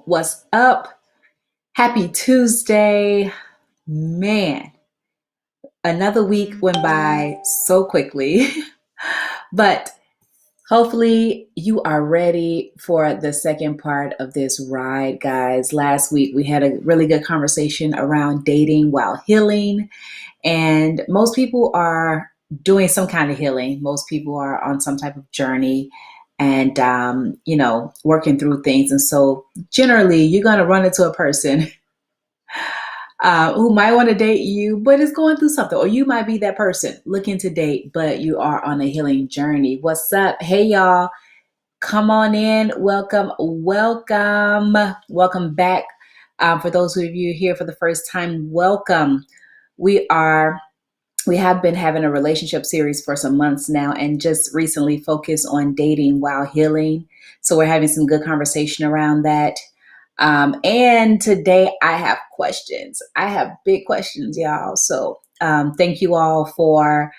What's up? Happy Tuesday. Man, another week went by so quickly, but hopefully you are ready for the second part of this ride, guys. Last week we had a really good conversation around dating while healing, and most people are doing some kind of healing. Most people are on some type of journey and, working through things. And so generally you're going to run into a person who might want to date you, but is going through something. Or you might be that person looking to date, but you are on a healing journey. What's up? Hey, y'all. Come on in. Welcome, welcome, welcome back. For those of you here for the first time, welcome. We have been having a relationship series for some months now and just recently focused on dating while healing. So we're having some good conversation around that. And today I have questions. I have big questions, y'all. So thank you all for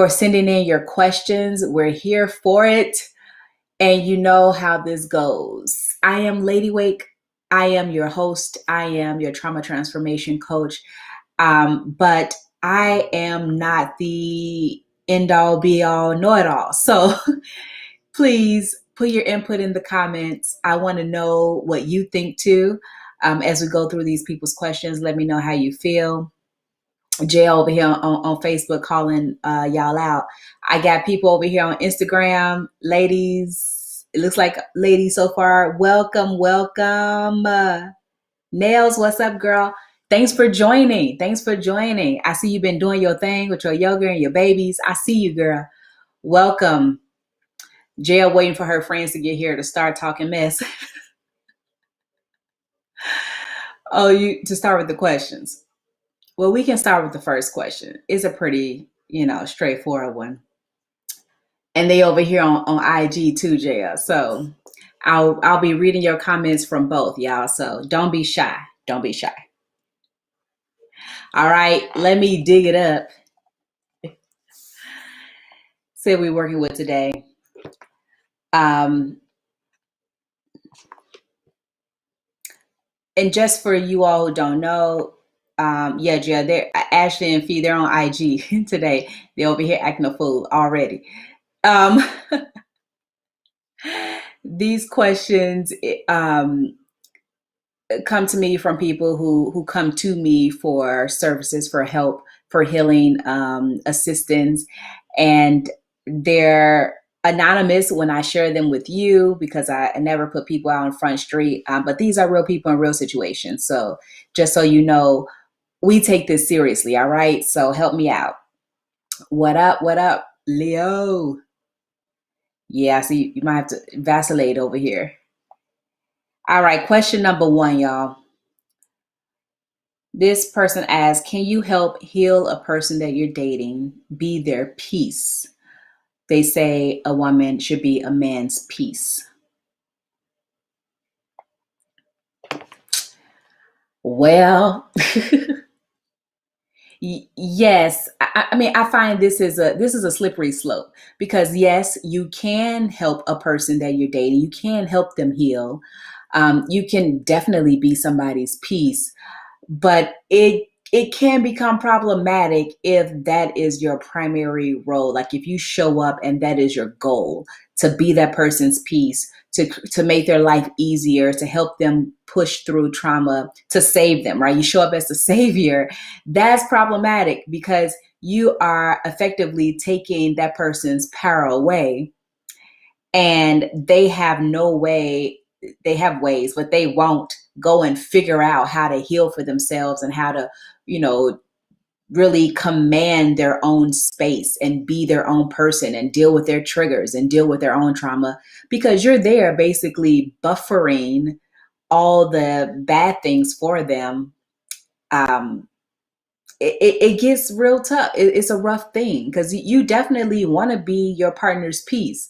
sending in your questions. We're here for it. And you know how this goes. I am LadyWake. I am your host. I am your trauma transformation coach. But I am not the end all be all know it all. So please put your input in the comments. I want to know what you think too. As we go through these people's questions, let me know how you feel. Jay over here on Facebook calling y'all out. I got people over here on Instagram. Ladies, it looks like ladies so far. Welcome, welcome. Nails, what's up, girl? Thanks for joining. I see you've been doing your thing with your yoga and your babies. I see you, girl. Welcome. Jail waiting for her friends to get here to start talking mess. To start with the questions. Well, we can start with the first question. It's a pretty, straightforward one. And they over here on IG too, Jaya. So I'll be reading your comments from both, y'all. So don't be shy. All right, let me dig it up. See what we're working with today. And just for you all who don't know, they're Ashley and Fee, they're on IG today. They're over here acting a fool already. These questions come to me from people who come to me for services, for help, for healing, assistance, and they're anonymous when I share them with you because I never put people out on Front Street. But these are real people in real situations. So just so you know, we take this seriously. All right. So help me out. What up, Leo? Yeah, so you might have to vacillate over here. All right. Question number 1, y'all. This person asks, can you help heal a person that you're dating, be their peace? They say a woman should be a man's peace. Well, yes. I mean, I find this is a slippery slope because yes, you can help a person that you're dating. You can help them heal. You can definitely be somebody's peace, but it can become problematic if that is your primary role. Like if you show up and that is your goal, to be that person's peace, to make their life easier, to help them push through trauma, to save them, right? You show up as the savior. That's problematic because you are effectively taking that person's power away, and they have no way. They have ways, but they won't go and figure out how to heal for themselves and how to, really command their own space and be their own person and deal with their triggers and deal with their own trauma, because you're there basically buffering all the bad things for them. It gets real tough. It's a rough thing because you definitely want to be your partner's peace,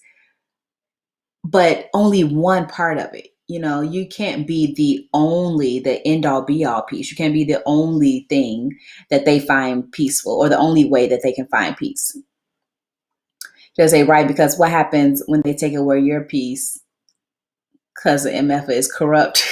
but only one part of it. You can't be the end all be all piece. You can't be the only thing that they find peaceful or the only way that they can find peace. Just say, right, because what happens when they take away your peace? Cousin MF is corrupt.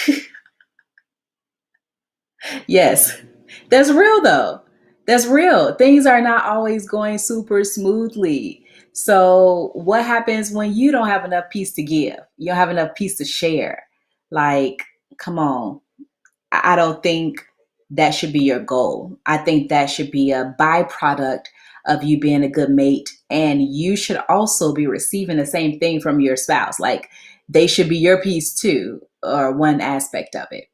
Yes, that's real though. That's real. Things are not always going super smoothly. So, what happens when you don't have enough peace to give? You don't have enough peace to share. Like, come on. I don't think that should be your goal. I think that should be a byproduct of you being a good mate. And you should also be receiving the same thing from your spouse. Like, they should be your piece too, or one aspect of it.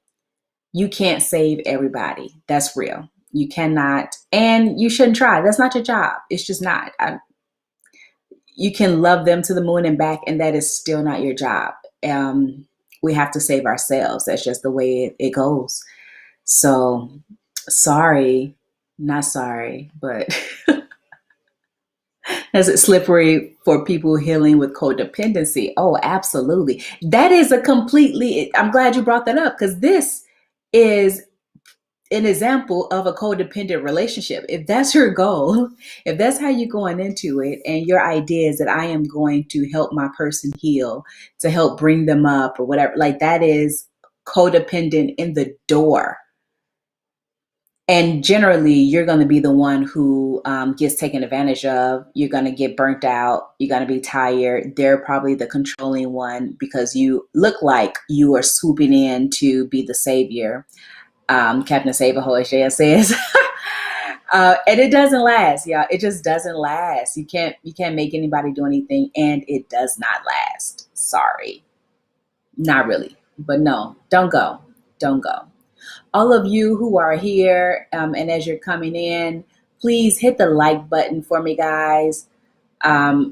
You can't save everybody. That's real. You cannot, and you shouldn't try. That's not your job. It's just not. You can love them to the moon and back, and that is still not your job. We have to save ourselves. That's just the way it goes. So, sorry, not sorry, but is it slippery for people healing with codependency? Oh, absolutely. That is a completely, I'm glad you brought that up because this is an example of a codependent relationship. If that's your goal, if that's how you're going into it, and your idea is that I am going to help my person heal, to help bring them up or whatever, like that is codependent in the door. And generally, you're going to be the one who gets taken advantage of. You're going to get burnt out. You're going to be tired. They're probably the controlling one because you look like you are swooping in to be the savior. Captain Save-A-Ho, as Jaya says. And it doesn't last, y'all. It just doesn't last. You can't make anybody do anything, and it does not last. Sorry. Not really. But no, don't go. Don't go. All of you who are here, and as you're coming in, please hit the like button for me, guys.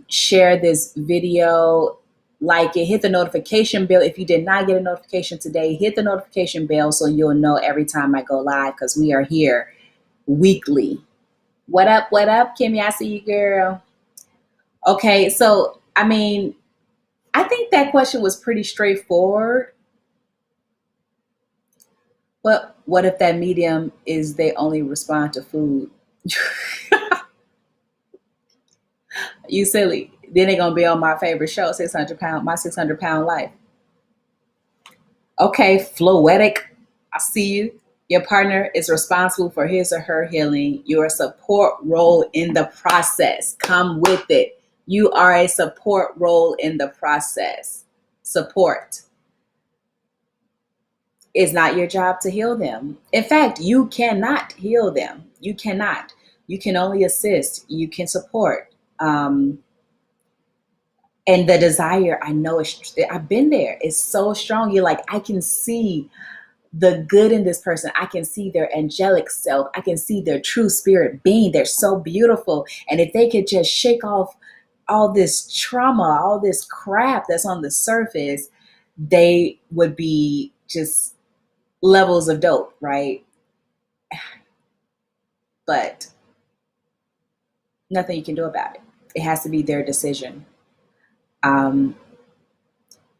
Share this video, like it, hit the notification bell. If you did not get a notification today, hit the notification bell so you'll know every time I go live because we are here weekly. What up, Kimmy? I see you, girl. Okay, so I mean, I think that question was pretty straightforward. But what if that medium is they only respond to food? You silly. Then they're gonna be on my favorite show, 600 pound, my 600 pound life. Okay, Floetic, I see you. Your partner is responsible for his or her healing. You're a support role in the process. Come with it. You are a support role in the process. Support. It's not your job to heal them. In fact, you cannot heal them. You cannot. You can only assist. You can support. And the desire, I know, I've been there. It's so strong. You're like, I can see the good in this person. I can see their angelic self. I can see their true spirit being. They're so beautiful. And if they could just shake off all this trauma, all this crap that's on the surface, they would be just levels of dope, right? But nothing you can do about it. It has to be their decision. Um,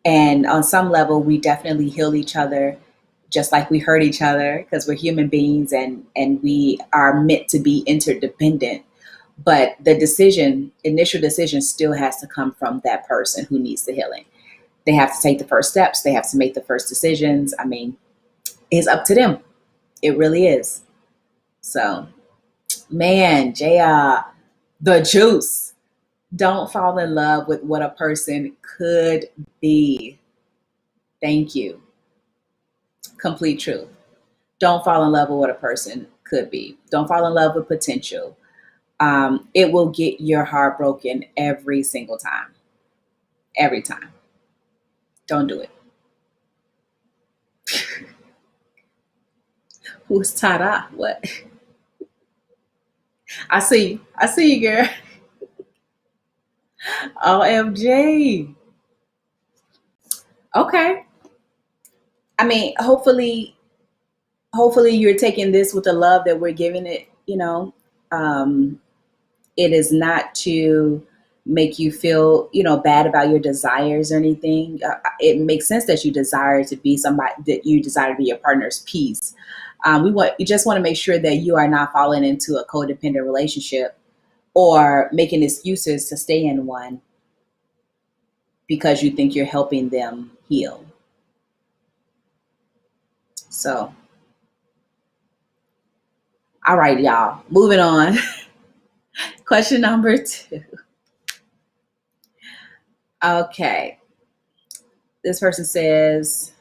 and on some level, we definitely heal each other just like we hurt each other because we're human beings and we are meant to be interdependent. But the initial decision still has to come from that person who needs the healing. They have to take the first steps. They have to make the first decisions. I mean, it's up to them. It really is. So, man, Jaya, the juice. Don't fall in love with what a person could be. Thank you. Complete truth. Don't fall in love with what a person could be. Don't fall in love with potential. It will get your heart broken every single time. Every time. Don't do it. Who's Tada? What? I see you. I see you, girl. OMG. Okay. I mean, hopefully you're taking this with the love that we're giving it, it is not to make you feel, bad about your desires or anything. It makes sense that you desire to be somebody, that you desire to be your partner's peace. You just want to make sure that you are not falling into a codependent relationship or making excuses to stay in one because you think you're helping them heal. So, all right, y'all, moving on. Question number 2. Okay. This person says,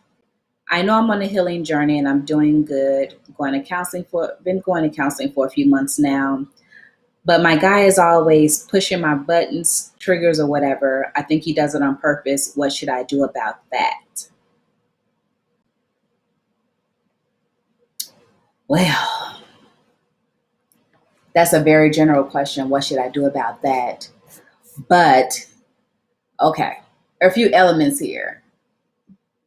I know I'm on a healing journey and I'm doing good. Been going to counseling for a few months now. But my guy is always pushing my buttons, triggers, or whatever. I think he does it on purpose. What should I do about that? Well, that's a very general question. What should I do about that? But okay, a few elements here.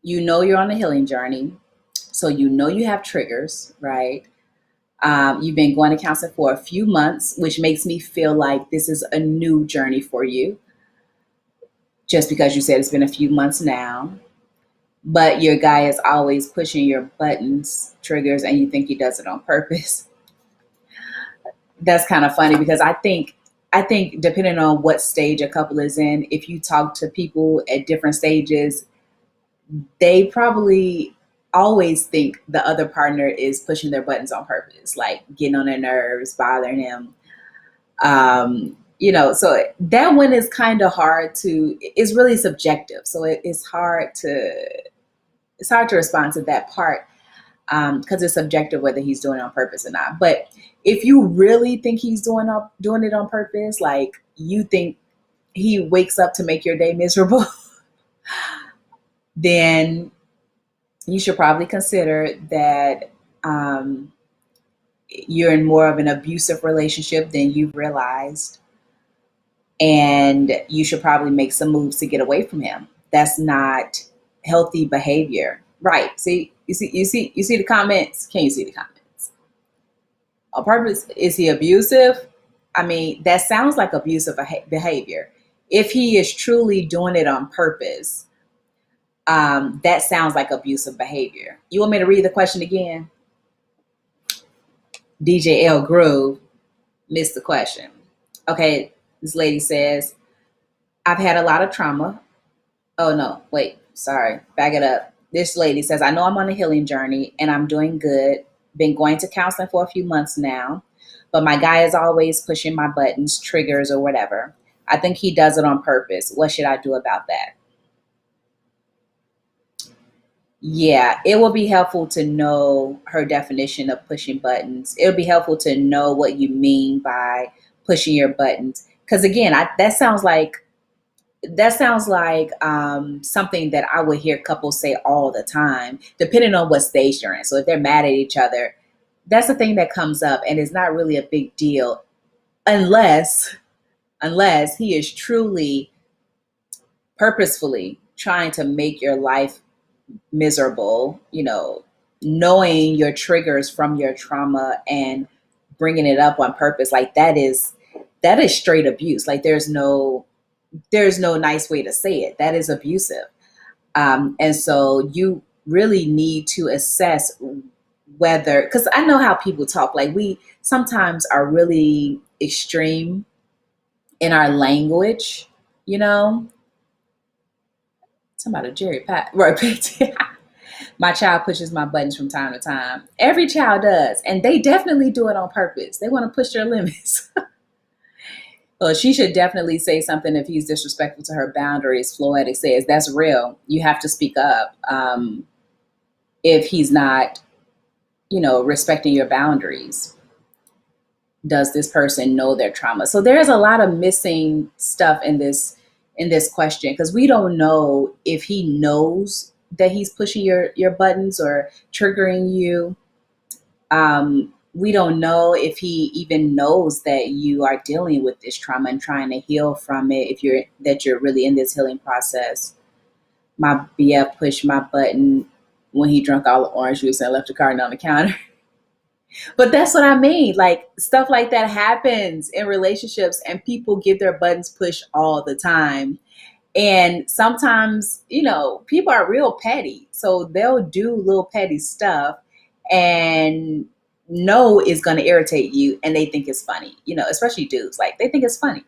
You know you're on a healing journey, so you know you have triggers, right? You've been going to counseling for a few months, which makes me feel like this is a new journey for you, just because you said it's been a few months now. But your guy is always pushing your buttons, triggers, and you think he does it on purpose. That's kind of funny because I think depending on what stage a couple is in, if you talk to people at different stages, they probably always think the other partner is pushing their buttons on purpose, like getting on their nerves, bothering him. So that one is kind of hard to. It's really subjective, so it's hard to respond to that part because it's subjective whether he's doing it on purpose or not. But if you really think he's doing it on purpose, like you think he wakes up to make your day miserable, then you should probably consider that you're in more of an abusive relationship than you've realized, and you should probably make some moves to get away from him. That's not healthy behavior, right? You see the comments. Can you see the comments? On purpose, is he abusive? I mean, that sounds like abusive behavior. If he is truly doing it on purpose, that sounds like abusive behavior. You want me to read the question again? DJ L. Groove missed the question. Okay, this lady says, I've had a lot of trauma. Oh, no, wait, sorry, back it up. This lady says, I know I'm on a healing journey and I'm doing good. Been going to counseling for a few months now, but my guy is always pushing my buttons, triggers, or whatever. I think he does it on purpose. What should I do about that? Yeah, it will be helpful to know her definition of pushing buttons. It'll be helpful to know what you mean by pushing your buttons. Because again, that sounds like something that I would hear couples say all the time, depending on what stage they're in. So if they're mad at each other, that's the thing that comes up, and it's not really a big deal unless he is truly purposefully trying to make your life miserable, knowing your triggers from your trauma and bringing it up on purpose. Like that is straight abuse. Like there's no nice way to say it. That is abusive. And so you really need to assess whether, because I know how people talk, like we sometimes are really extreme in our language, you know. Somebody Jerry Pat right. My child pushes my buttons from time to time. Every child does, and they definitely do it on purpose. They want to push their limits. Well, she should definitely say something if he's disrespectful to her boundaries. Floetic says that's real. You have to speak up if he's not, respecting your boundaries. Does this person know their trauma? So there's a lot of missing stuff in this question because we don't know if he knows that he's pushing your buttons or triggering you. We don't know if he even knows that you are dealing with this trauma and trying to heal from it. If you're really in this healing process. My BF pushed my button when he drank all the orange juice and left the carton on the counter. But that's what I mean. Like stuff like that happens in relationships and people get their buttons pushed all the time. And sometimes, people are real petty. So they'll do little petty stuff and no is going to irritate you and they think it's funny, especially dudes. Like they think it's funny.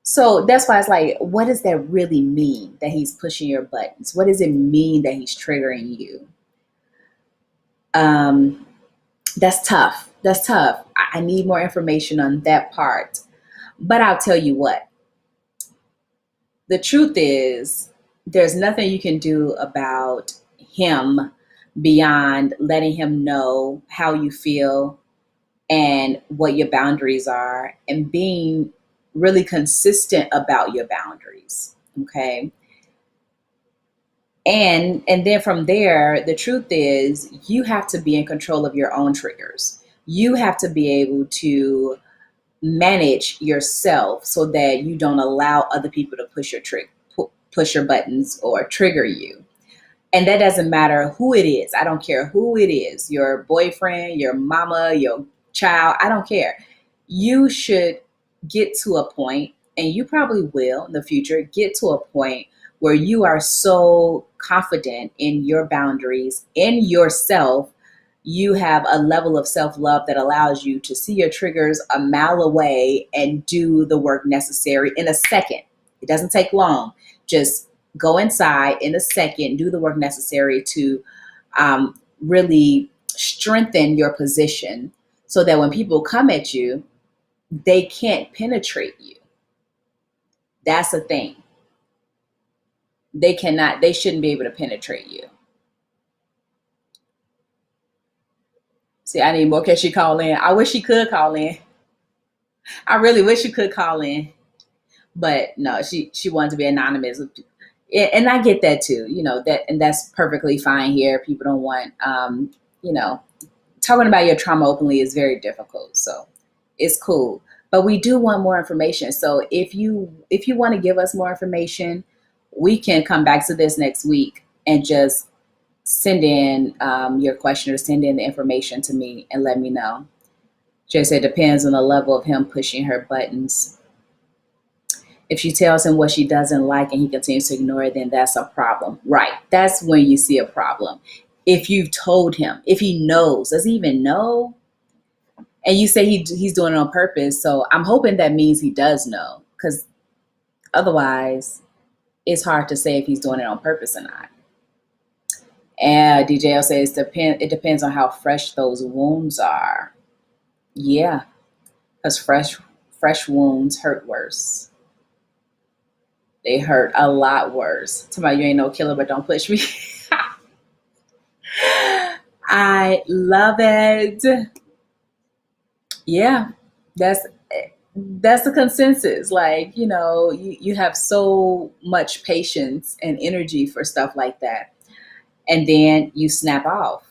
So that's why it's like, what does that really mean that he's pushing your buttons? What does it mean that he's triggering you? Um, that's tough. That's tough. I need more information on that part. But I'll tell you what, the truth is, there's nothing you can do about him beyond letting him know how you feel and what your boundaries are and being really consistent about your boundaries. Okay. And then from there, the truth is you have to be in control of your own triggers. You have to be able to manage yourself so that you don't allow other people to push your buttons or trigger you. And that doesn't matter who it is. I don't care who it is, your boyfriend, your mama, your child. I don't care. You should get to a point, and you probably will in the future, get to a point where you are so confident in your boundaries, in yourself. You have a level of self love that allows you to see your triggers a mile away and do the work necessary in a second. It doesn't take long. Just go inside in a second, do the work necessary to really strengthen your position so that when people come at you, they can't penetrate you. That's the thing. They shouldn't be able to penetrate you. See, I need more. Can she call in? I wish she could call in. I really wish she could call in. But no, she wanted to be anonymous. And I get that too, and that's perfectly fine here. People don't want, you know, talking about your trauma openly is very difficult. So it's cool. But we do want more information. So if you want to give us more information, we can come back to this next week and just send in your question or send in the information to me and let me know. Just it depends on the level of him pushing her buttons. If she tells him what she doesn't like and he continues to ignore it, then that's a problem. Right. That's when you see a problem. If you've told him, if he knows, does he even know? And you say he's doing it on purpose. So I'm hoping that means he does know, because otherwise it's hard to say if he's doing it on purpose or not. And DJL says it depends on how fresh those wounds are. Yeah, because fresh wounds hurt worse. They hurt a lot worse. Somebody, you ain't no killer, but don't push me. I love it. Yeah, that's the consensus. Like, you have so much patience and energy for stuff like that. And then you snap off.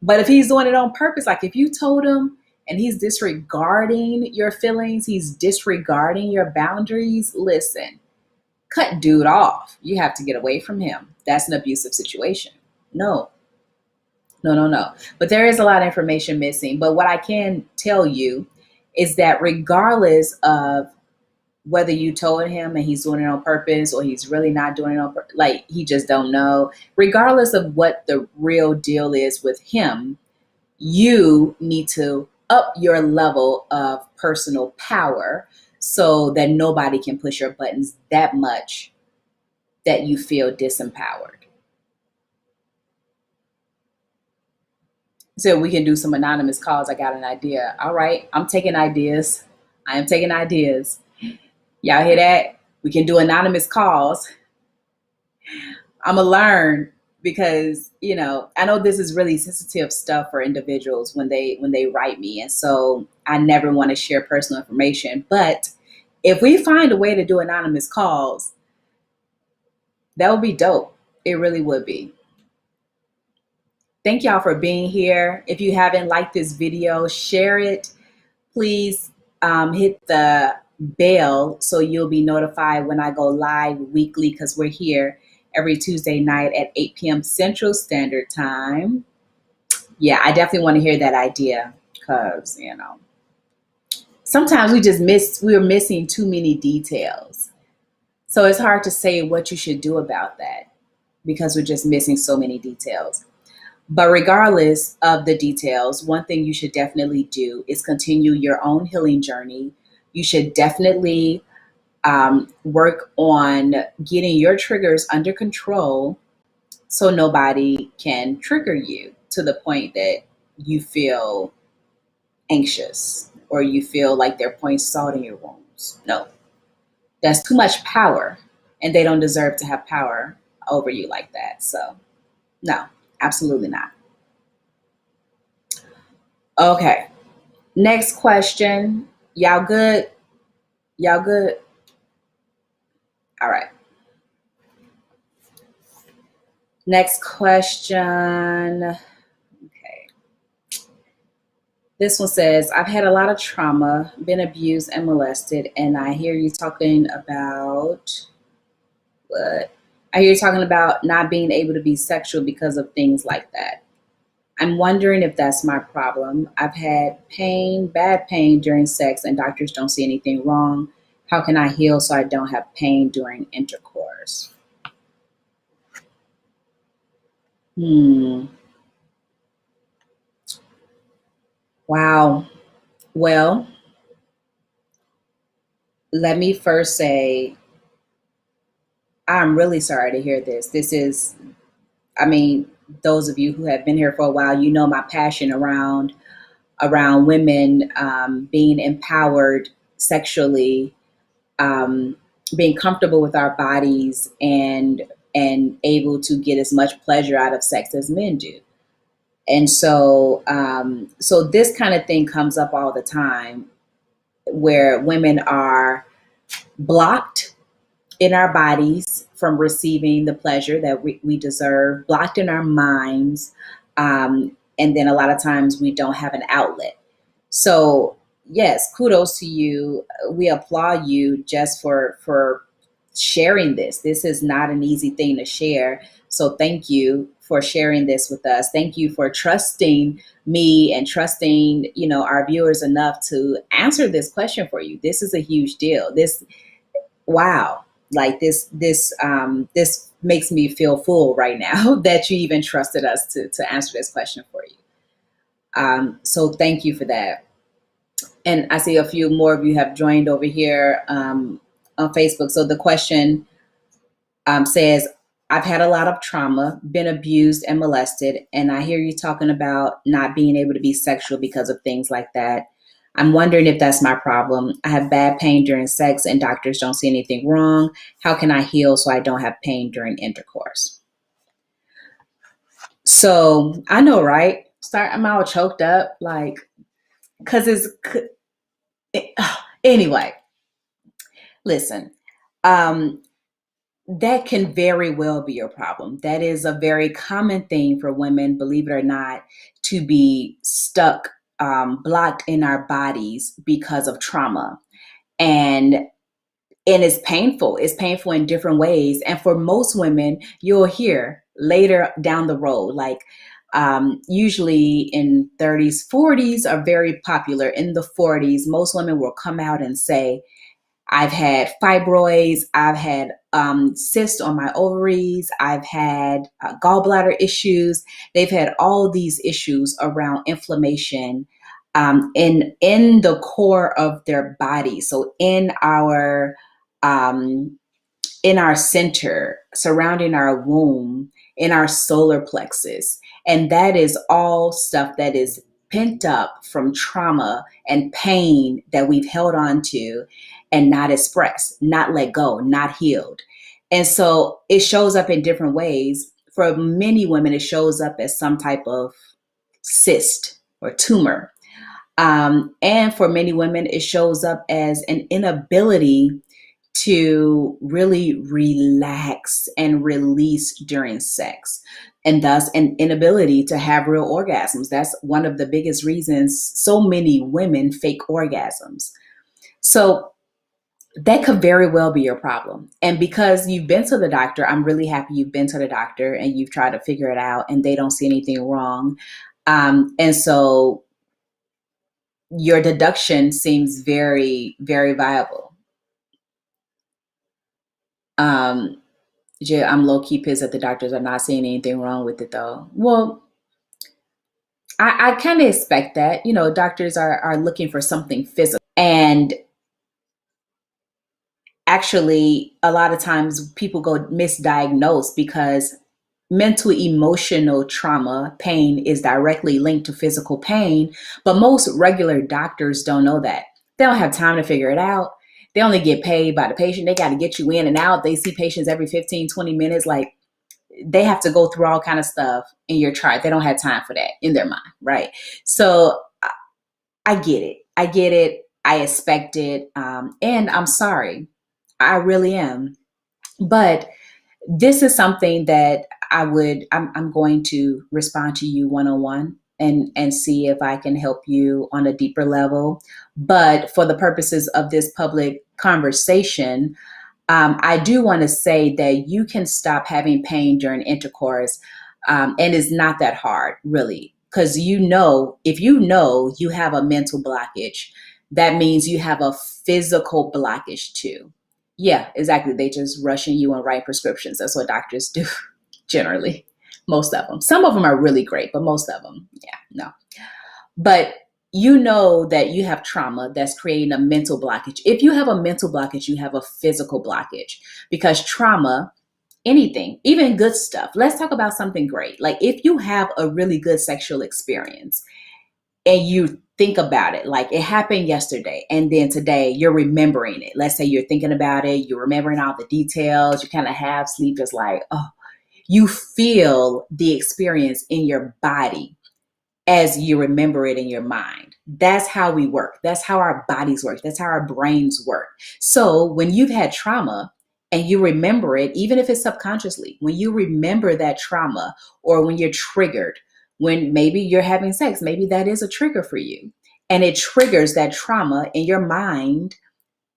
But if he's doing it on purpose, like if you told him and he's disregarding your feelings, he's disregarding your boundaries, listen, cut dude off. You have to get away from him. That's an abusive situation. No. But there is a lot of information missing. But what I can tell you is that regardless of whether you told him and he's doing it on purpose or he's really not doing it on purpose, like he just don't know, regardless of what the real deal is with him, you need to up your level of personal power so that nobody can push your buttons that much that you feel disempowered. So we can do some anonymous calls. I got an idea. All right. I'm taking ideas. I am taking ideas. Y'all hear that? We can do anonymous calls. I'm going to learn because, I know this is really sensitive stuff for individuals when they write me. And so I never want to share personal information. But if we find a way to do anonymous calls, that would be dope. It really would be. Thank y'all for being here. If you haven't liked this video, share it. Please hit the bell so you'll be notified when I go live weekly, because we're here every Tuesday night at 8 p.m. Central Standard Time. Yeah, I definitely want to hear that idea because, sometimes we're missing too many details. So it's hard to say what you should do about that because we're just missing so many details. But regardless of the details, one thing you should definitely do is continue your own healing journey. You should definitely work on getting your triggers under control so nobody can trigger you. to the point that you feel anxious or you feel like they're pouring salt in your wounds. No, that's too much power, and they don't deserve to have power over you like that. So, no, absolutely not. Okay, next question. Y'all good? Y'all good? All right. Next question. Okay. This one says, I've had a lot of trauma, been abused and molested, and I hear you talking about what? I hear you talking about not being able to be sexual because of things like that. I'm wondering if that's my problem. I've had pain, bad pain during sex, and doctors don't see anything wrong. How can I heal so I don't have pain during intercourse? Hmm. Wow. Well, let me first say, I'm really sorry to hear this. This is, I mean, those of you who have been here for a while, you know my passion around women being empowered sexually, um, being comfortable with our bodies, and able to get as much pleasure out of sex as men do. And so, so this kind of thing comes up all the time, where women are blocked in our bodies from receiving the pleasure that we deserve, blocked in our minds. And then a lot of times we don't have an outlet. So, yes, kudos to you. We applaud you just for sharing this. This is not an easy thing to share. So, thank you for sharing this with us. Thank you for trusting me and trusting, our viewers enough to answer this question for you. This is a huge deal. This Wow, like this makes me feel full right now that you even trusted us to answer this question for you. So thank you for that. And I see a few more of you have joined over here on Facebook. So the question says, I've had a lot of trauma, been abused and molested, and I hear you talking about not being able to be sexual because of things like that. I'm wondering if that's my problem. I have bad pain during sex, and doctors don't see anything wrong. How can I heal so I don't have pain during intercourse? So I know, right? I'm all choked up, like, because anyway, listen. Um, That can very well be your problem. That is a very common thing for women, believe it or not, to be stuck, blocked in our bodies because of trauma. And and it's painful. It's painful in different ways. And for most women, you'll hear later down the road, like usually in 30s, 40s are very popular. In the 40s, most women will come out and say, I've had fibroids. I've had cysts on my ovaries. I've had gallbladder issues. They've had all these issues around inflammation in the core of their body. So um, in our center, surrounding our womb, in our solar plexus. And that is all stuff that is pent up from trauma and pain that we've held on to and not expressed, not let go, not healed. And so it shows up in different ways. For many women, it shows up as some type of cyst or tumor. And for many women, it shows up as an inability to really relax and release during sex, and thus an inability to have real orgasms. That's one of the biggest reasons so many women fake orgasms. So that could very well be your problem. And because you've been to the doctor, I'm really happy you've been to the doctor and you've tried to figure it out and they don't see anything wrong. And so your deduction seems very, very viable. Um, Yeah, I'm low key pissed that the doctors are not seeing anything wrong with it though. Well, I kind of expect that. Doctors are looking for something physical. And actually, a lot of times people go misdiagnosed because mental emotional trauma pain is directly linked to physical pain, but most regular doctors don't know that. They don't have time to figure it out. They only get paid by the patient. They got to get you in and out. They see patients every 15, 20 minutes. Like, they have to go through all kind of stuff in your chart. They don't have time for that in their mind, right? So I get it. I get it. I expect it. And I'm sorry. I really am. But this is something that I'm going to respond to you one-on-one and see if I can help you on a deeper level. But for the purposes of this public conversation, I do want to say that you can stop having pain during intercourse, and it's not that hard, really, because if you know you have a mental blockage, that means you have a physical blockage too. Yeah, exactly. They just rushing you and write prescriptions. That's what doctors do generally. Most of them. Some of them are really great, but most of them, yeah, no. But you know that you have trauma that's creating a mental blockage. If you have a mental blockage, you have a physical blockage, because trauma, anything, even good stuff. Let's talk about something great. Like, if you have a really good sexual experience and you think about it, like it happened yesterday, and then today you're remembering it. Let's say you're thinking about it, you're remembering all the details, you kind of have sleep, just like, oh, you feel the experience in your body as you remember it in your mind. That's how we work. That's how our bodies work. That's how our brains work. So when you've had trauma and you remember it, even if it's subconsciously, when you remember that trauma, or when you're triggered, when maybe you're having sex, maybe that is a trigger for you. And it triggers that trauma in your mind,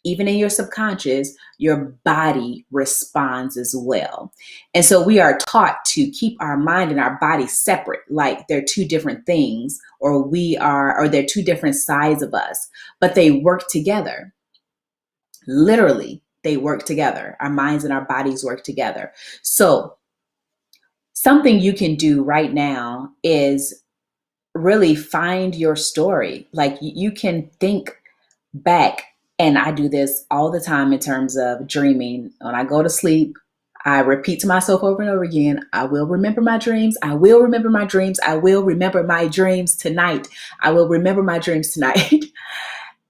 even in your subconscious, your body responds as well. And so we are taught to keep our mind and our body separate, like they're two different things, or they're two different sides of us, but they work together. Literally, they work together. Our minds and our bodies work together. So something you can do right now is really find your story. Like, you can think back. And I do this all the time in terms of dreaming. When I go to sleep, I repeat to myself over and over again, I will remember my dreams. I will remember my dreams. I will remember my dreams tonight. I will remember my dreams tonight.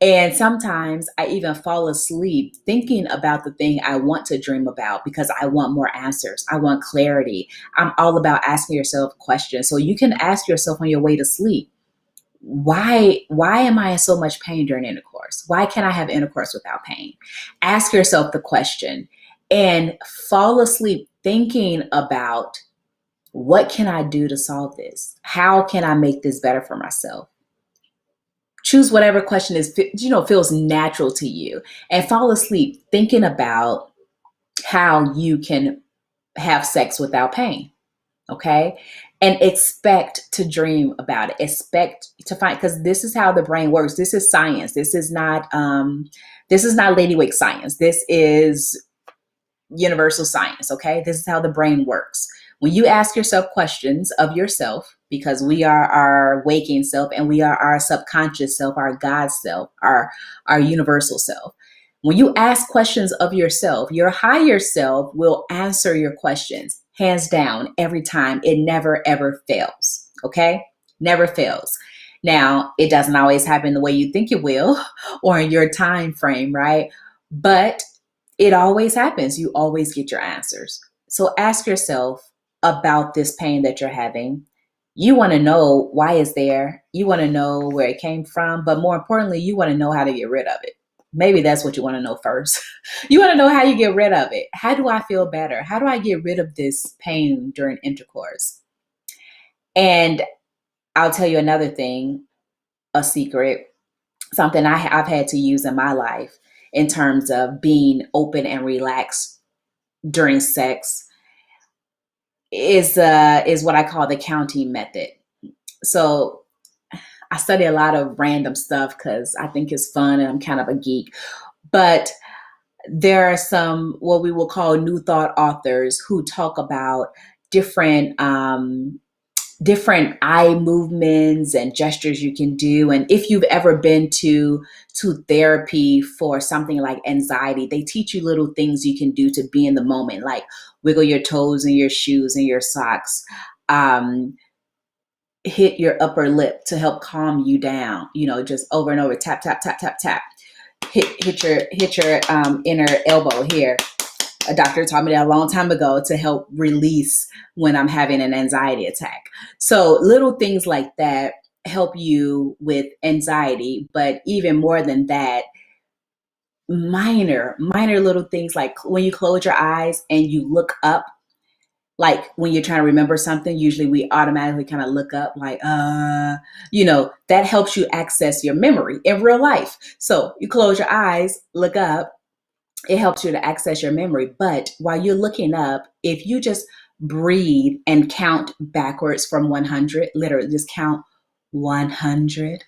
And sometimes I even fall asleep thinking about the thing I want to dream about, because I want more answers. I want clarity. I'm all about asking yourself questions. So you can ask yourself on your way to sleep, why am I in so much pain during intercourse? Why can't I have intercourse without pain? Ask yourself the question and fall asleep thinking about, what can I do to solve this? How can I make this better for myself? Choose whatever question feels natural to you, and fall asleep thinking about how you can have sex without pain. Okay. And expect to dream about it. Expect to find, because this is how the brain works. This is science. This is not LadyWake science. This is universal science. Okay. This is how the brain works. When you ask yourself questions of yourself, because we are our waking self and we are our subconscious self, our God self, our universal self. When you ask questions of yourself, your higher self will answer your questions, hands down, every time. It never, ever fails. Okay? Never fails. Now, it doesn't always happen the way you think it will or in your time frame, right? But it always happens. You always get your answers. So ask yourself about this pain that you're having. You want to know why it's there. You want to know where it came from. But more importantly, you want to know how to get rid of it. Maybe that's what you want to know first. You want to know how you get rid of it. How do I feel better? How do I get rid of this pain during intercourse? And I'll tell you another thing, a secret, something I've had to use in my life in terms of being open and relaxed during sex is what I call the counting method. So I study a lot of random stuff because I think it's fun and I'm kind of a geek. But there are some what we will call New Thought authors who talk about different different eye movements and gestures you can do. And if you've ever been to therapy for something like anxiety, they teach you little things you can do to be in the moment, like wiggle your toes and your shoes and your socks. Hit your upper lip to help calm you down, just over and over, tap, tap, tap, tap, tap. Hit your inner elbow here. A doctor taught me that a long time ago to help release when I'm having an anxiety attack. So little things like that help you with anxiety, but even more than that, minor little things like when you close your eyes and you look up, like when you're trying to remember something, usually we automatically kind of look up like, that helps you access your memory in real life. So you close your eyes, look up, it helps you to access your memory. But while you're looking up, if you just breathe and count backwards from 100, literally just count 100,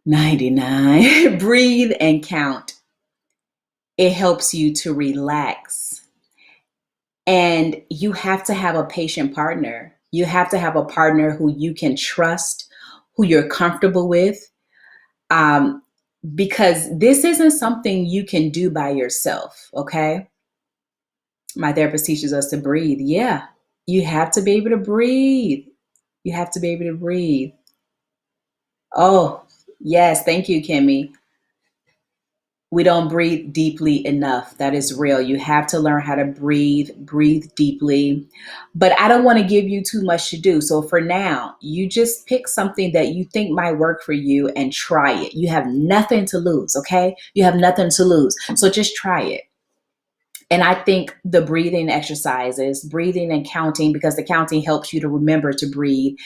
99, breathe and count. It helps you to relax. And you have to have a patient partner. You have to have a partner who you can trust, who you're comfortable with, um, because this isn't something you can do by yourself, okay? My therapist teaches us to breathe. Yeah, you have to be able to breathe. You have to be able to breathe. Oh, yes. Thank you, Kimmy. We don't breathe deeply enough. That is real. You have to learn how to breathe deeply. But I don't want to give you too much to do. So for now, you just pick something that you think might work for you and try it. You have nothing to lose, okay? You have nothing to lose. So just try it. And I think the breathing exercises, breathing and counting, because the counting helps you to remember to breathe,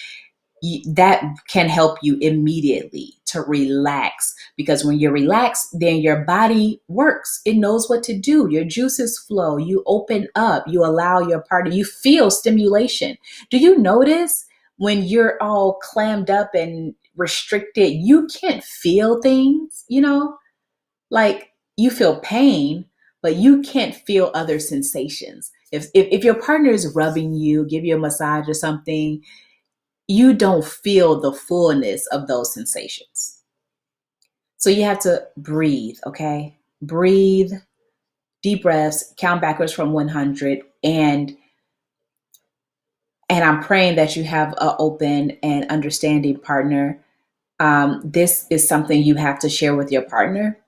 that can help you immediately to relax. Because when you're relaxed, then your body works. It knows what to do. Your juices flow. You open up. You allow your partner, you feel stimulation. Do you notice when you're all clammed up and restricted, you can't feel things, like you feel pain, but you can't feel other sensations. If your partner is rubbing you, give you a massage or something, you don't feel the fullness of those sensations. So you have to breathe, okay? Breathe, deep breaths, count backwards from 100, and I'm praying that you have an open and understanding partner. This is something you have to share with your partner.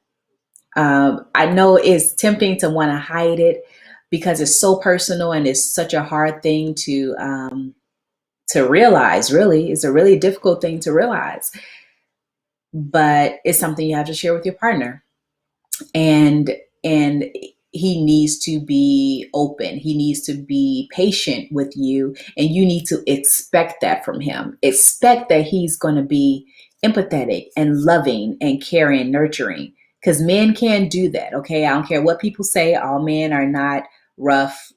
I know it's tempting to want to hide it because it's so personal and it's such a hard thing to realize. Really, it's a really difficult thing to realize, but it's something you have to share with your partner. And he needs to be open. He needs to be patient with you, and you need to expect that from him. Expect that he's going to be empathetic and loving and caring and nurturing, because men can do that. Okay, I don't care what people say, all men are not rough,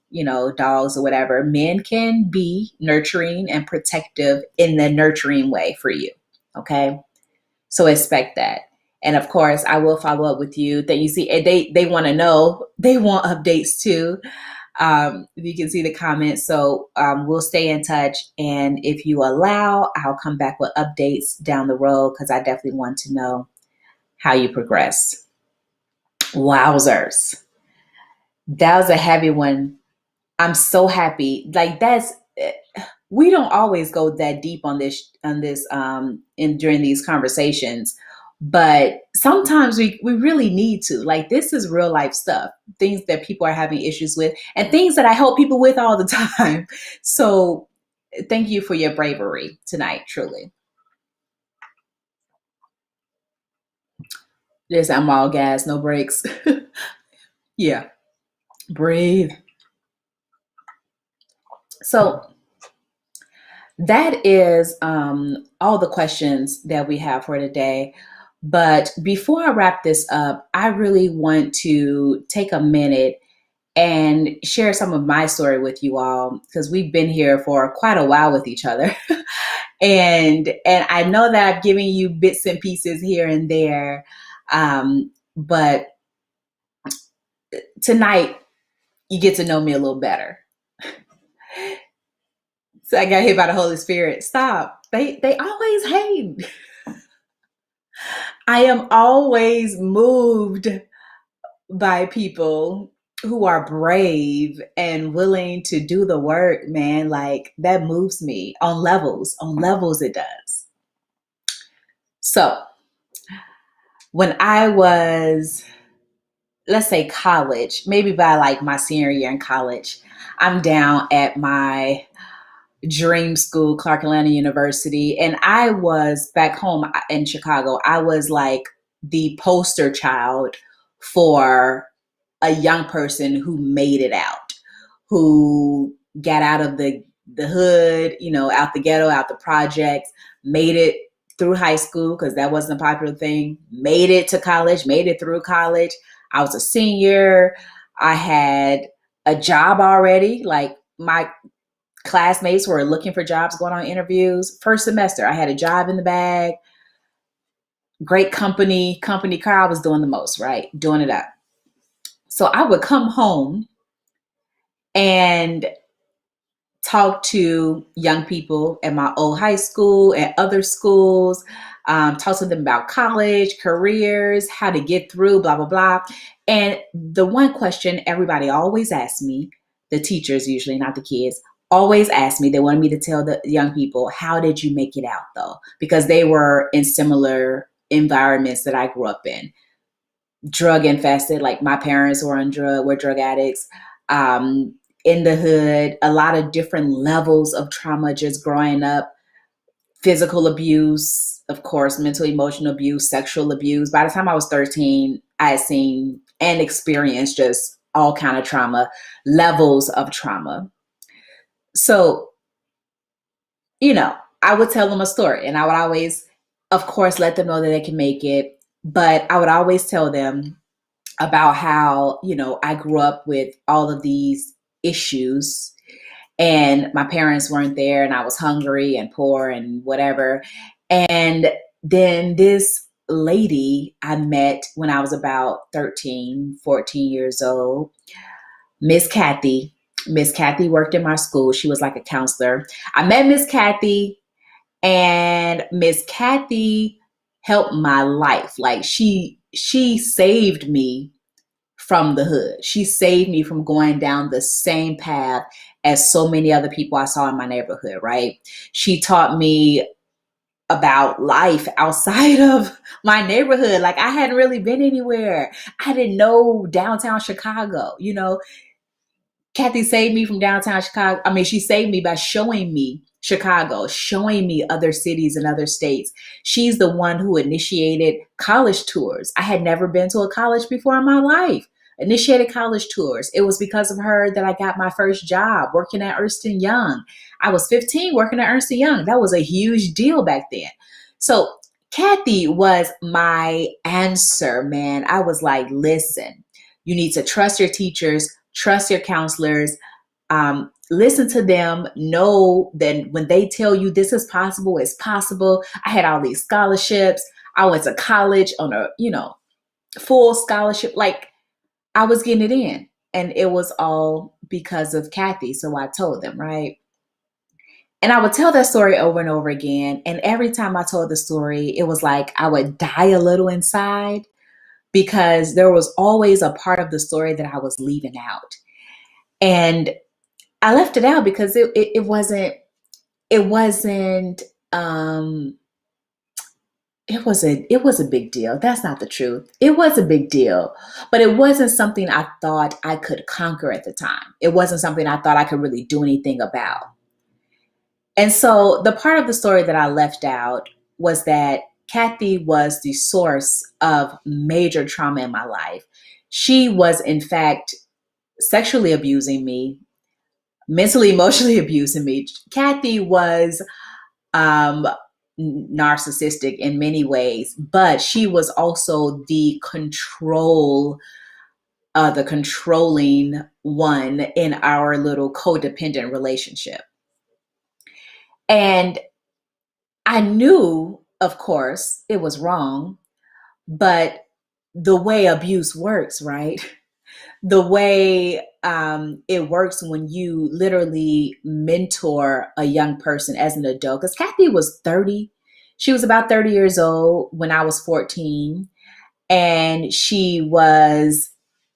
dogs or whatever. Men can be nurturing and protective in the nurturing way for you. Okay, so expect that. And of course, I will follow up with you. That you see, they want to know. They want updates too. You can see the comments. So we'll stay in touch. And if you allow, I'll come back with updates down the road, because I definitely want to know how you progress. Wowzers. That was a heavy one. I'm so happy. Like we don't always go that deep on this in during these conversations, but sometimes we really need to. Like, this is real life stuff, things that people are having issues with, and things that I help people with all the time. So thank you for your bravery tonight, truly. Yes, I'm all gas, no brakes. Yeah, breathe. So that is all the questions that we have for today. But before I wrap this up, I really want to take a minute and share some of my story with you all, because we've been here for quite a while with each other. And I know that I've given you bits and pieces here and there. But tonight you get to know me a little better. So I got hit by the Holy Spirit. Stop. They always hate. I am always moved by people who are brave and willing to do the work, man. Like that moves me on levels. On levels, it does. So when I was, let's say, college, maybe by like my senior year in college, I'm down at my dream school, Clark Atlanta University. And I was back home in Chicago. I was like the poster child for a young person who made it out, who got out of the hood, out the ghetto, out the projects, made it through high school because that wasn't a popular thing, made it to college, made it through college. I was a senior. I had a job already. Like my classmates were looking for jobs, going on interviews. First semester, I had a job in the bag, great company car. I was doing the most, right? Doing it up. So I would come home and talk to young people at my old high school and other schools, talk to them about college, careers, how to get through, blah, blah, blah. And the one question everybody always asks me, the teachers usually, not the kids, always ask me, they wanted me to tell the young people, how did you make it out though? Because they were in similar environments that I grew up in. Drug infested, like my parents were drug addicts. In the hood, a lot of different levels of trauma just growing up, physical abuse, of course, mental, emotional abuse, sexual abuse. By the time I was 13, I had seen and experienced just all kind of trauma, levels of trauma. So, I would tell them a story and I would always, of course, let them know that they can make it. But I would always tell them about how, I grew up with all of these issues and my parents weren't there and I was hungry and poor and whatever. And then this lady I met when I was about 13, 14 years old, Miss Kathy. Miss Kathy worked in my school. She was like a counselor. I met Miss Kathy and Miss Kathy helped my life. Like she saved me from the hood. She saved me from going down the same path as so many other people I saw in my neighborhood, right? She taught me about life outside of my neighborhood. Like I hadn't really been anywhere. I didn't know downtown Chicago, Kathy saved me from downtown Chicago. I mean, she saved me by showing me Chicago, showing me other cities and other states. She's the one who initiated college tours. I had never been to a college before in my life. Initiated college tours. It was because of her that I got my first job working at Ernst & Young. I was 15 working at Ernst & Young. That was a huge deal back then. So Kathy was my answer, man. I was like, listen, you need to trust your teachers, trust your counselors, listen to them, know that when they tell you this is possible, it's possible. I had all these scholarships. I went to college on a, full scholarship. Like I was getting it in. And it was all because of Kathy. So I told them, right? And I would tell that story over and over again. And every time I told the story, it was like I would die a little inside because there was always a part of the story that I was leaving out. And I left it out because it wasn't it was a big deal. That's not the truth. It was a big deal, but it wasn't something I thought I could conquer at the time. It wasn't something I thought I could really do anything about. And so the part of the story that I left out was that Kathy was the source of major trauma in my life. She was, in fact, sexually abusing me, mentally, emotionally abusing me. Kathy was narcissistic in many ways, but she was also the controlling one in our little codependent relationship. And I knew, of course, it was wrong, but the way abuse works, right? The way it works when you literally mentor a young person as an adult. Because Kathy was 30. She was about 30 years old when I was 14. And she was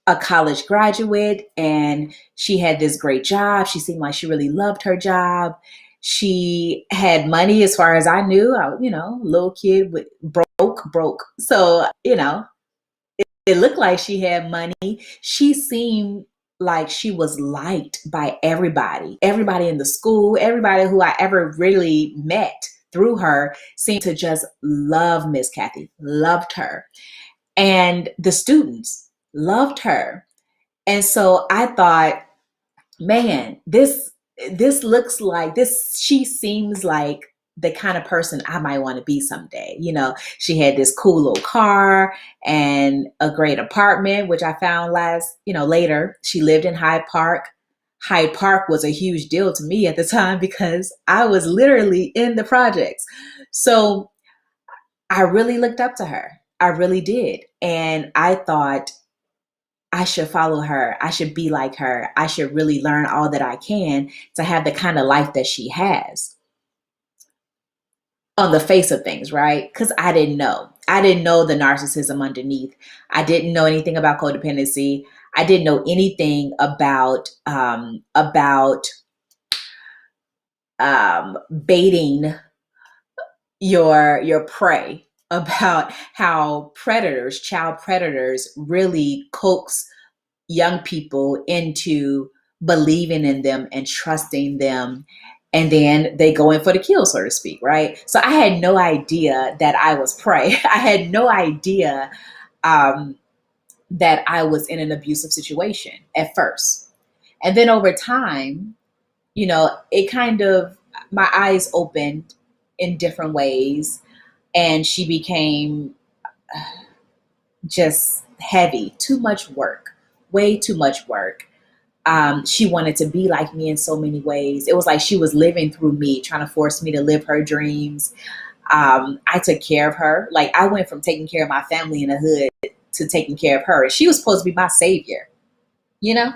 a college graduate and she had this great job. She seemed like she really loved her job. She had money as far as I knew. Little kid with broke. So, it looked like she had money. She seemed like she was liked by everybody in the school, everybody who I ever really met through her seemed to just love Miss Kathy, loved her. And the students loved her. And so I thought, man, this looks like this, she seems like the kind of person I might want to be someday. She had this cool little car and a great apartment, which I found later. She lived in Hyde Park. Hyde Park was a huge deal to me at the time because I was literally in the projects. So I really looked up to her. I really did. And I thought I should follow her. I should be like her. I should really learn all that I can to have the kind of life that she has on the face of things, right? Because I didn't know. I didn't know the narcissism underneath. I didn't know anything about codependency. I didn't know anything about baiting your prey, about how child predators really coax young people into believing in them and trusting them. And then they go in for the kill, so to speak, right? So I had no idea that I was prey. I had no idea um, that I was in an abusive situation at first. And then over time, it kind of, my eyes opened in different ways. And she became just heavy, too much work, way too much work. She wanted to be like me in so many ways. It was like she was living through me, trying to force me to live her dreams. I took care of her. Like I went from taking care of my family in the hood to taking care of her. And she was supposed to be my savior. You know,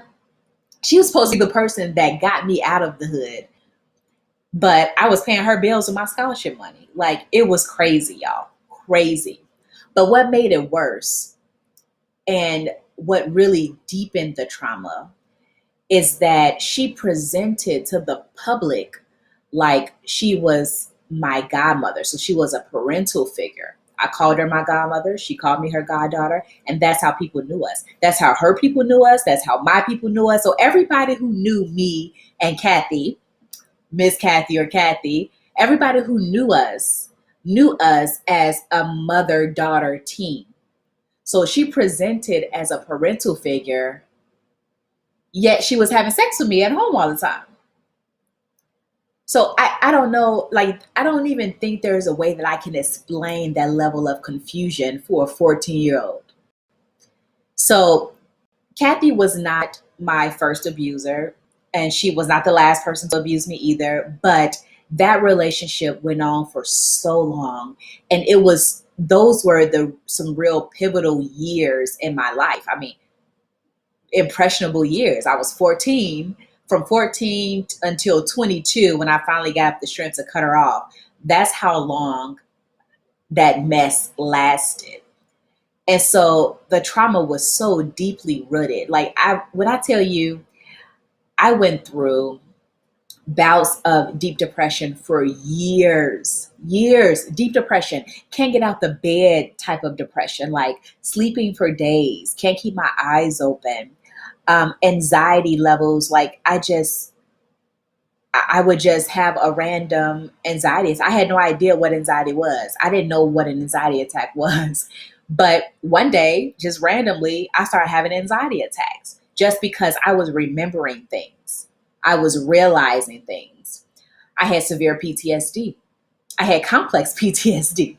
she was supposed to be the person that got me out of the hood. But I was paying her bills with my scholarship money. Like it was crazy, y'all. Crazy. But what made it worse and what really deepened the trauma is that she presented to the public like she was my godmother. So she was a parental figure. I called her my godmother. She called me her goddaughter. And that's how people knew us. That's how her people knew us. That's how my people knew us. So everybody who knew me and Kathy, Miss Kathy or Kathy, everybody who knew us as a mother-daughter team. So she presented as a parental figure, yet she was having sex with me at home all the time. So I don't know, like, I don't even think there's a way that I can explain that level of confusion for a 14-year-old. So Kathy was not my first abuser, and she was not the last person to abuse me either. But that relationship went on for so long, and those were some real pivotal years in my life. I mean, impressionable years. I was 14, from 14 until 22 when I finally got the strength to cut her off. That's how long that mess lasted. And so the trauma was so deeply rooted. Like when I tell you, I went through bouts of deep depression for years, deep depression, can't get out the bed type of depression, like sleeping for days, can't keep my eyes open, anxiety levels. Like I would just have a random anxiety. I had no idea what anxiety was. I didn't know what an anxiety attack was. But one day, just randomly, I started having anxiety attacks just because I was remembering things. I was realizing things. I had severe PTSD. I had complex PTSD.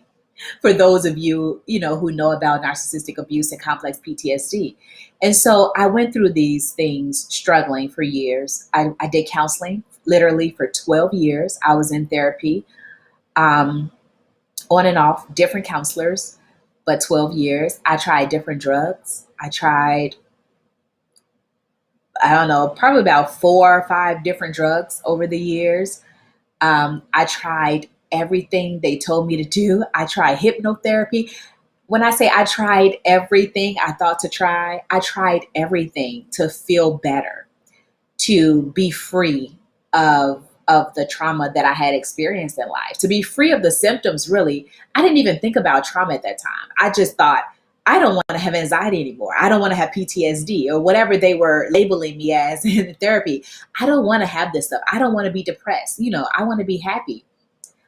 For those of you, who know about narcissistic abuse and complex PTSD. And so I went through these things struggling for years. I did counseling literally for 12 years. I was in therapy, on and off, different counselors, but 12 years. I tried different drugs. I tried I don't know, probably about 4 or 5 different drugs over the years. I tried everything they told me to do. I tried hypnotherapy. When I say I tried everything I thought to try, I tried everything to feel better, to be free of the trauma that I had experienced in life, to be free of the symptoms. Really, I didn't even think about trauma at that time. I just thought, I don't want to have anxiety anymore. I don't want to have PTSD or whatever they were labeling me as in therapy. I don't want to have this stuff. I don't want to be depressed. I want to be happy.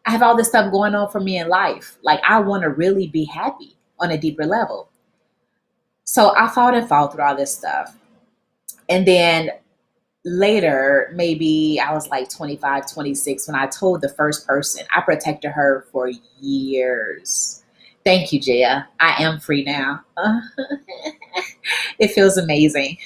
I have all this stuff going on for me in life. Like, I want to really be happy on a deeper level. So I fought and fought through all this stuff. And then later, maybe I was like 25, 26, when I told the first person. I protected her for years. Thank you, Jaya. I am free now. It feels amazing.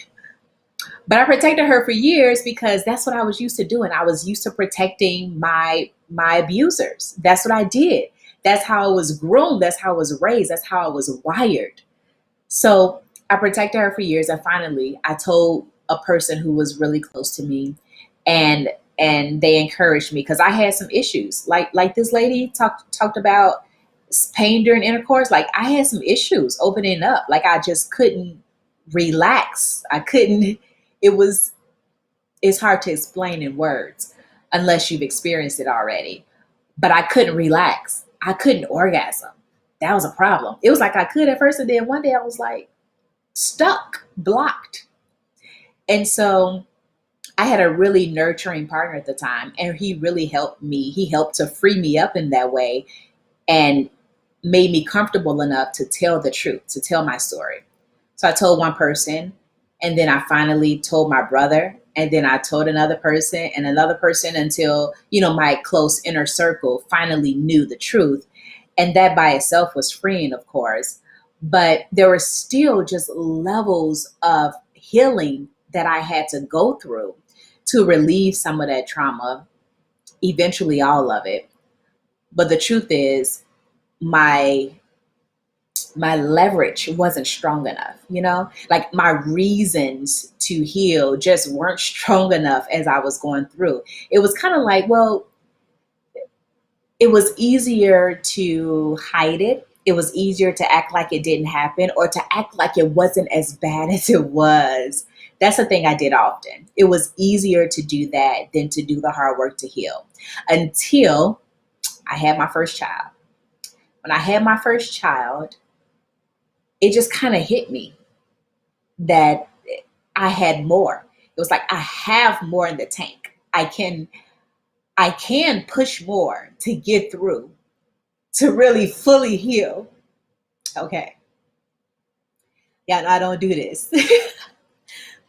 But I protected her for years because that's what I was used to doing. I was used to protecting my abusers. That's what I did. That's how I was groomed. That's how I was raised. That's how I was wired. So I protected her for years, and finally I told a person who was really close to me, and they encouraged me because I had some issues. Like this lady talked about pain during intercourse. Like, I had some issues opening up. Like, I just couldn't relax. I couldn't. It's hard to explain in words unless you've experienced it already. But I couldn't relax. I couldn't orgasm. That was a problem. It was like I could at first, and then one day I was like stuck, blocked. And so I had a really nurturing partner at the time, and he really helped me. He helped to free me up in that way and made me comfortable enough to tell the truth, to tell my story. So I told one person, and then I finally told my brother, and then I told another person and another person until, my close inner circle finally knew the truth. And that by itself was freeing, of course. But there were still just levels of healing that I had to go through to relieve some of that trauma, eventually all of it. But the truth is, my leverage wasn't strong enough, like my reasons to heal just weren't strong enough as I was going through. It was kind of like, well, it was easier to hide it. It was easier to act like it didn't happen, or to act like it wasn't as bad as it was. That's the thing I did often. It was easier to do that than to do the hard work to heal, until I had my first child. When I had my first child, it just kind of hit me that I had more. It was like, I have more in the tank. I can push more to get through, to really fully heal. Okay. Yeah, no, I don't do this. This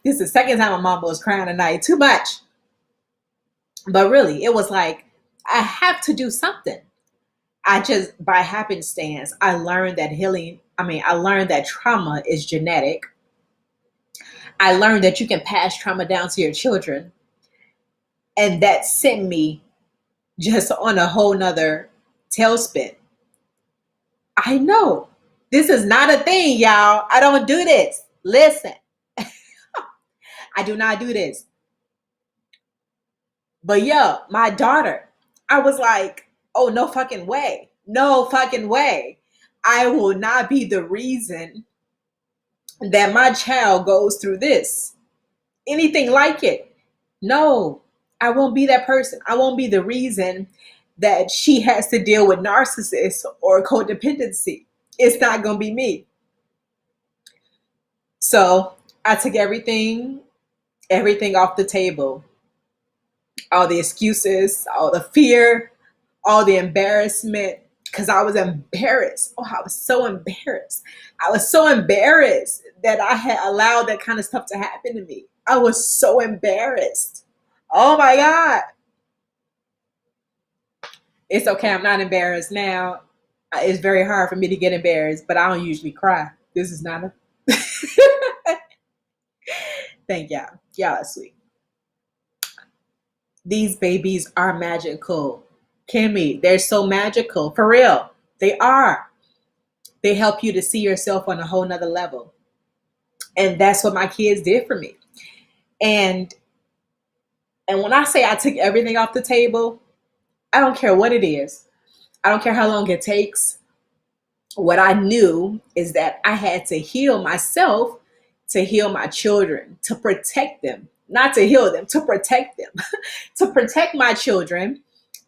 is the second time my mom was crying tonight. Too much. But really, it was like, I have to do something. I just, by happenstance, I learned that trauma is genetic. I learned that you can pass trauma down to your children. And that sent me just on a whole nother tailspin. I know this is not a thing, y'all. I don't do this. Listen, I do not do this. But yeah, my daughter, I was like, oh, no fucking way. No fucking way. I will not be the reason that my child goes through this. Anything like it. No, I won't be that person. I won't be the reason that she has to deal with narcissists or codependency. It's not going to be me. So I took everything off the table. All the excuses, all the fear, all the embarrassment, because I was embarrassed. Oh, I was so embarrassed. I was so embarrassed that I had allowed that kind of stuff to happen to me. I was so embarrassed. Oh my God. It's okay. I'm not embarrassed now. It's very hard for me to get embarrassed, but I don't usually cry. This is not a... Thank y'all. Y'all are sweet. These babies are magical. Kimmy, they're so magical. For real. They are. They help you to see yourself on a whole nother level. And that's what my kids did for me. And when I say I took everything off the table, I don't care what it is. I don't care how long it takes. What I knew is that I had to heal myself to heal my children, to protect them, not to heal them, to protect them, to protect my children,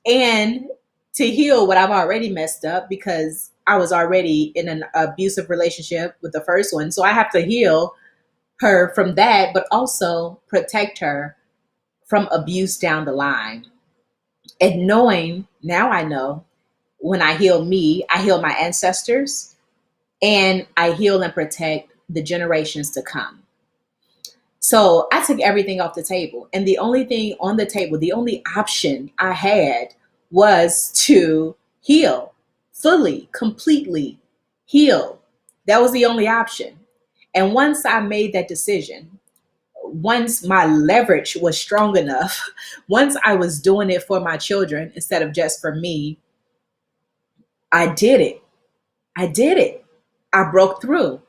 and to heal what I've already messed up because I was already in an abusive relationship with the first one. So I have to heal her from that, but also protect her from abuse down the line. And knowing, now I know, when I heal me, I heal my ancestors and I heal and protect the generations to come. So I took everything off the table. And the only thing on the table, the only option I had was to heal fully, completely heal. That was the only option. And once I made that decision, once my leverage was strong enough, once I was doing it for my children instead of just for me, I did it. I did it. I broke through.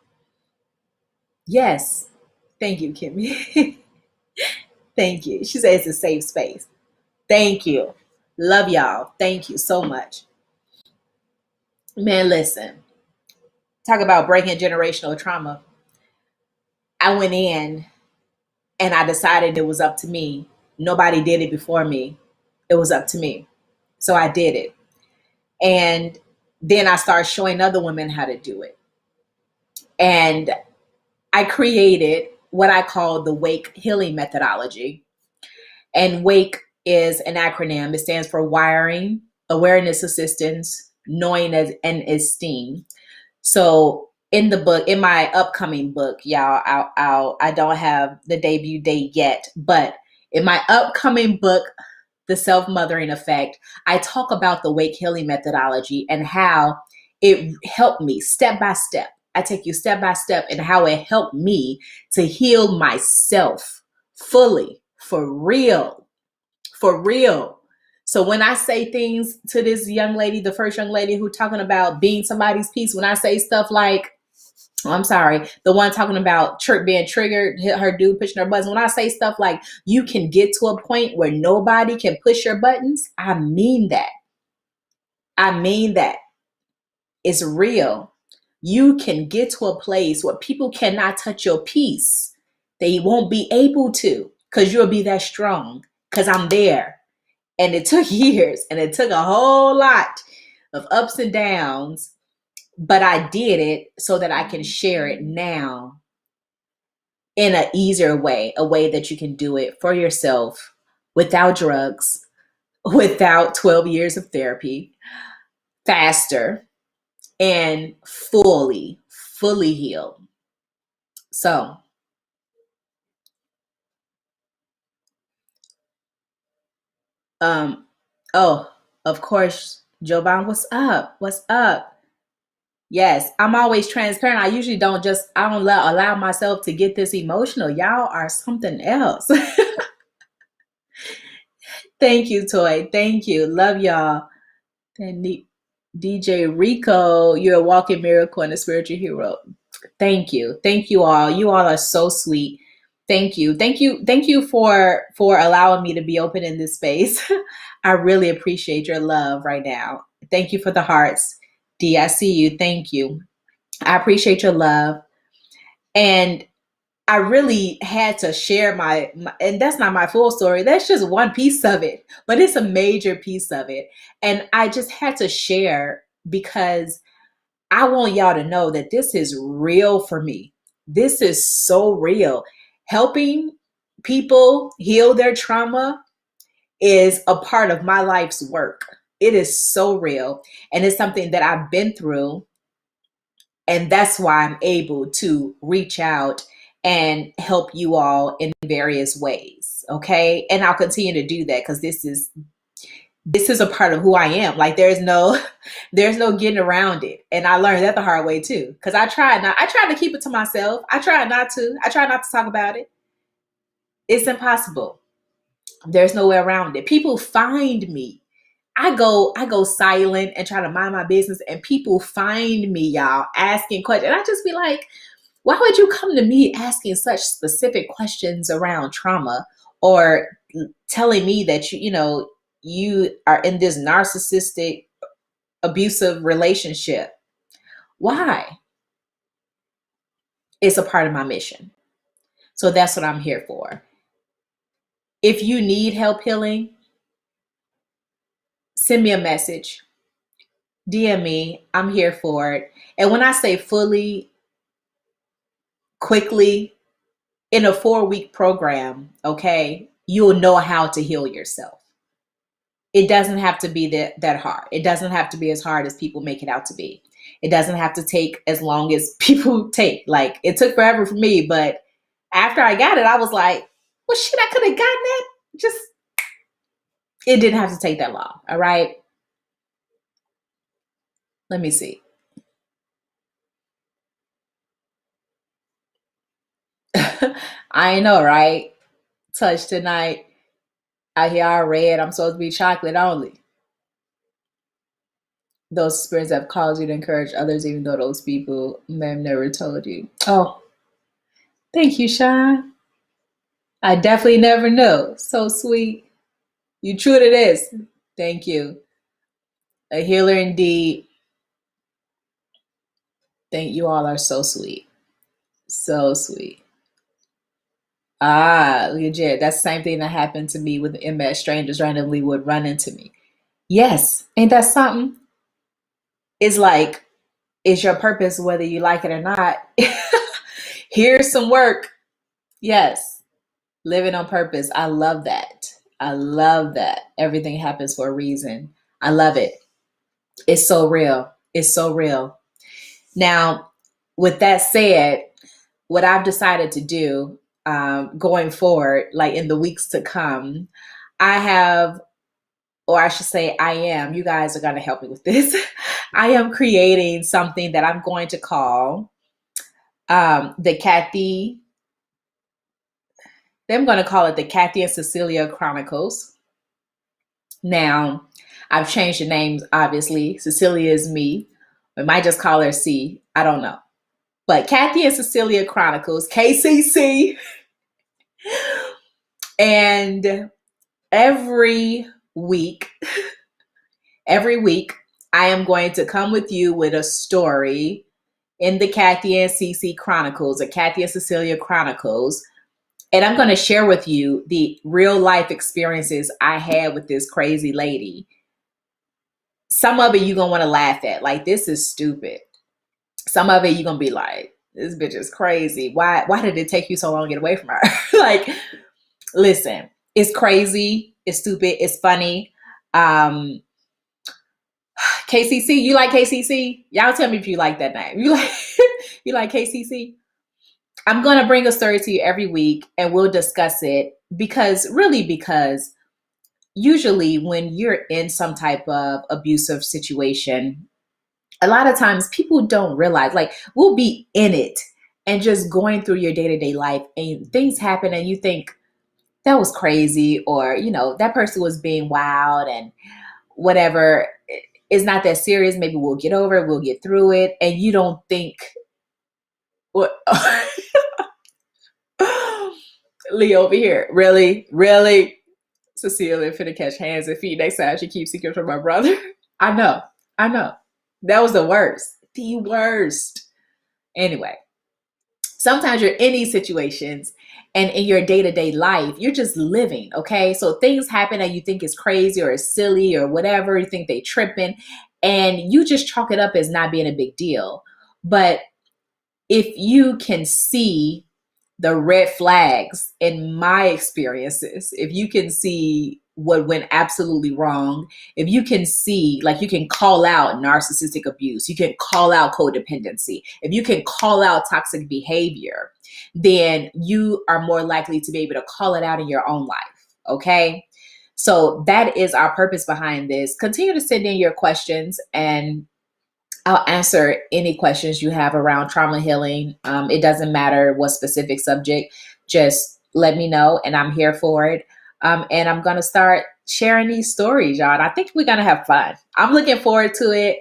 Yes. Thank you, Kimmy. Thank you. She says it's a safe space. Thank you. Love y'all. Thank you so much. Man, listen. Talk about breaking generational trauma. I went in and I decided it was up to me. Nobody did it before me. It was up to me. So I did it. And then I started showing other women how to do it. And I created what I call the Wake healing methodology. And WAKE is an acronym. It stands for Wiring, Awareness Assistance, Knowing and Esteem. So in the book, in my upcoming book, y'all, I don't have the debut date yet, but in my upcoming book, The Self-Mothering Effect, I talk about the Wake healing methodology and how it helped me step by step. I take you step by step and how it helped me to heal myself fully, for real, for real. So when I say things to this young lady, the first young lady who talking about being somebody's piece, when I say stuff like, oh, I'm sorry, the one talking about being triggered, her dude pushing her buttons. When I say stuff like you can get to a point where nobody can push your buttons, I mean that. I mean that. It's real. You can get to a place where people cannot touch your peace. They won't be able to because you'll be that strong because I'm there. And it took years and it took a whole lot of ups and downs, but I did it so that I can share it now in an easier way, a way that you can do it for yourself without drugs, without 12 years of therapy, faster, and fully healed. So, oh, of course, Joban, what's up? What's up? Yes, I'm always transparent. I usually I don't allow myself to get this emotional. Y'all are something else. Thank you, Toy. Thank you. Love y'all. And DJ Rico, you're a walking miracle and a spiritual hero. Thank you. Thank you all. You all are so sweet. Thank you. Thank you. Thank you for allowing me to be open in this space. I really appreciate your love right now. Thank you for the hearts. D, I see you. Thank you. I appreciate your love. And I really had to share and that's not my full story. That's just one piece of it, but it's a major piece of it. And I just had to share because I want y'all to know that this is real for me. This is so real. Helping people heal their trauma is a part of my life's work. It is so real. And it's something that I've been through. And that's why I'm able to reach out and help you all in various ways. Okay. And I'll continue to do that because this is a part of who I am. Like there's no getting around it. And I learned that the hard way too. Cause I tried to keep it to myself. I try not to talk about it. It's impossible. There's no way around it. People find me. I go silent and try to mind my business and people find me, y'all, asking questions. And I just be like, Why would you come to me asking such specific questions around trauma, or telling me that you are in this narcissistic abusive relationship? Why? It's a part of my mission. So that's what I'm here for. If you need help healing, send me a message, DM me. I'm here for it. And when I say fully, quickly, in a 4-week program, okay, you'll know how to heal yourself. It doesn't have to be that hard. It doesn't have to be as hard as people make it out to be. It doesn't have to take as long as people take. Like, it took forever for me, but after I got it, I was like, well, shit, I could have gotten it. Just, it didn't have to take that long. All right. Let me see. I know, right? Touch tonight. I hear I read I'm supposed to be chocolate only. Those spirits have caused you to encourage others, even though those people may have never told you. Oh, thank you, Sean. I definitely never know. So sweet. You true to this. Thank you. A healer indeed. Thank you all are so sweet. So sweet. Ah, legit. That's the same thing that happened to me with MS. Strangers randomly would run into me. Yes. Ain't that something? It's like, it's your purpose, whether you like it or not. Here's some work. Yes. Living on purpose. I love that. I love that. Everything happens for a reason. I love it. It's so real. It's so real. Now, with that said, what I've decided to do going forward, like in the weeks to come, I have, or I should say, I am, you guys are going to help me with this. I am creating something that I'm going to call the Kathy, I'm going to call it the Kathy and Cecilia Chronicles. Now, I've changed the names, obviously. Cecilia is me. We might just call her C. I don't know. But Kathy and Cecilia Chronicles, KCC. And every week, I am going to come with you with a story in the Kathy and CC Chronicles, the Kathy and Cecilia Chronicles. And I'm going to share with you the real life experiences I had with this crazy lady. Some of it you're going to want to laugh at. Like, this is stupid. Some of it you're going to be like, this bitch is crazy. Why did it take you so long to get away from her? Like, listen, it's crazy. It's stupid. It's funny. KCC, you like KCC? Y'all tell me if you like that name. You like KCC? I'm going to bring a story to you every week and we'll discuss it because usually when you're in some type of abusive situation, a lot of times people don't realize, like, we'll be in it and just going through your day-to-day life and things happen and you think that was crazy, or, that person was being wild and whatever. It's not that serious. Maybe we'll get over it. We'll get through it. And you don't think, what? Leo over here. Really? Really? Cecilia finna catch hands and feet next time she keeps secrets from my brother. I know. That was the worst. The worst. Anyway, sometimes you're in these situations and in your day-to-day life, you're just living, okay? So things happen that you think is crazy or is silly or whatever. You think they tripping and you just chalk it up as not being a big deal. But if you can see the red flags in my experiences, if you can see what went absolutely wrong, if you can see, like, you can call out narcissistic abuse, you can call out codependency, if you can call out toxic behavior, then you are more likely to be able to call it out in your own life. Okay. So that is our purpose behind this. Continue to send in your questions and I'll answer any questions you have around trauma healing. It doesn't matter what specific subject, just let me know and I'm here for it. And I'm going to start sharing these stories, y'all. And I think we're going to have fun. I'm looking forward to it.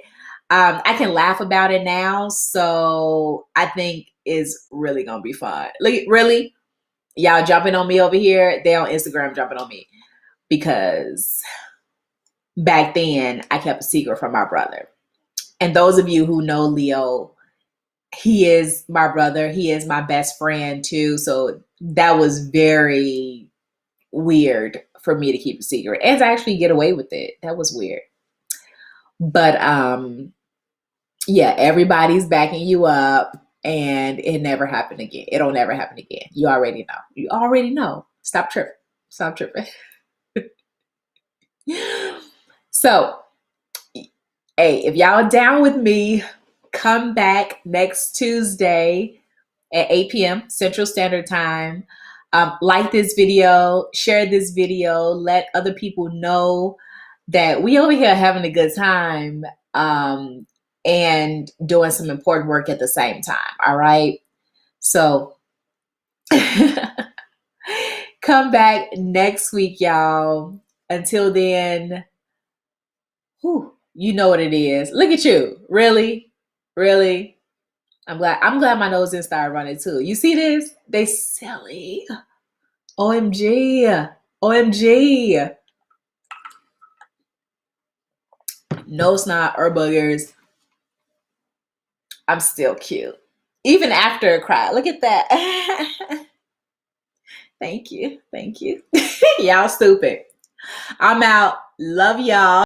I can laugh about it now. So I think is really gonna be fun. Like, really, y'all jumping on me over here. They on Instagram jumping on me because back then I kept a secret from my brother. And those of you who know Leo, he is my brother. He is my best friend too. So that was very weird for me to keep a secret and to actually get away with it. That was weird. But yeah, everybody's backing you up and it never happened again. It'll never happen again. You already know. You already know. Stop tripping. Stop tripping. So, hey, if y'all down with me, come back next Tuesday at 8 p.m. Central Standard Time. Like this video, share this video, let other people know that we over here having a good time and doing some important work at the same time. All right. So come back next week, y'all. Until then, you know what it is. Look at you. Really? Really? I'm glad my nose didn't start running too. You see this? They silly. OMG. OMG. No snot or boogers. I'm still cute. Even after a cry. Look at that. Thank you. Thank you. Y'all stupid. I'm out. Love y'all.